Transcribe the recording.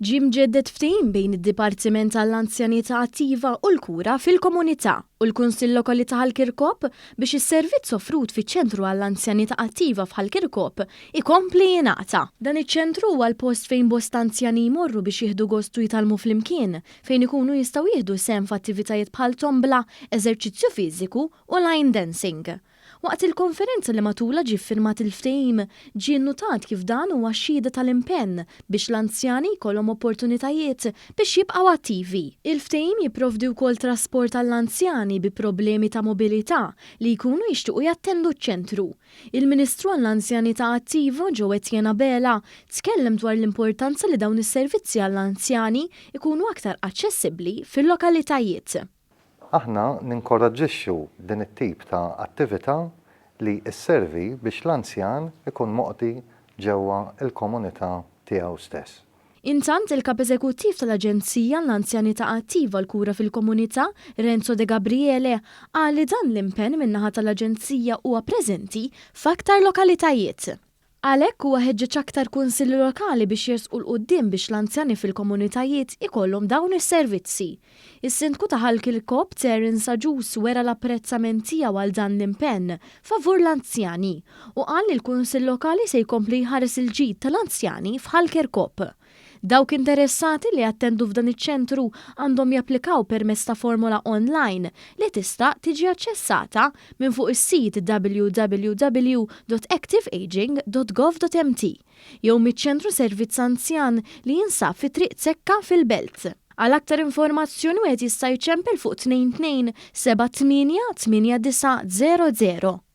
Ġim ġeddet ftehim bejn id-Dipartiment għall-Anzjanità Attiva u l-Kura fil-Komunità u l-Kunsill Lokali ta' Ħalkirkop biex is-servizz offrut fiċ-Ċentru għall-Anzjanità Attiva f'Ħalkirkop ikompli jingħata. Dan iċ-ċentru huwa l-post fejn bosta anzjani jmorru biex jieħdu gostu jitalmu flimkien fejn ikunu jistgħu jieħdu sehem f'attivitajiet bħal tombla, eżerċizzju fiżiku u line dancing. Waqt il-konferenza li matula ġie ffirmat il-ftehim, ġie nnutat kif dan huwa xhieda tal-impenn biex l-anzjani jkollhom opportunitajiet biex jibqgħu attivi. Il-ftehim jipprovdi wkoll trasport għall-anzjani bi problemi ta' mobilità li jkunu jixtiequ jattendu ċ-ċentru. Il-Ministru għall-Anzjanità Attiva Joe Etienne Bela tkellem dwar l-importanza li dawn is-servizzi għall-anzjani ikunu aktar aċċessibbli fil-lokalitajiet. Aħna ninkoraġġixxu din it-tip ta' attività li sservi biex l-anzjan ikun moqti ġewwa l-komunità tiegħu stess. Intant il-kap eżekuttiv tal-Aġenzija l-Anzjanità Attiva l-Kura fil-Komunità, Renzo De Gabriele, qal li dan l-impenn min-naħa tal-Aġenzija huwa preżenti f'aktar lokalitajiet. Għalhekk huwa ħeġġeġ aktar kunsilli lokali biex jersqu l-qudiem biex l-anzjani fil-komunitajiet ikollhom dawn is-servizzi. Is-Sindku ta' Ħalkirkop Terence Aġus wera l-apprezzament tiegħu għal dan l-impenn favur l-anzjani u qal li l-Kunsill Lokali se jkompli jħares il-ġid tal-anzjani f'Ħalkirkop. Dawk interessati li attendu f'dan iċ-ċentru għandhom japplikaw permezz ta' formula online li tista' tiġi aċċessata minn fuq is-sit www.activeaging.gov.mt jew miċ-ċentru Servizz Anzjan li jinsab fi Triq Sekka fil-Belt. Għal aktar informazzjoni wieħed jista' jċempel fuq 22 78 8900.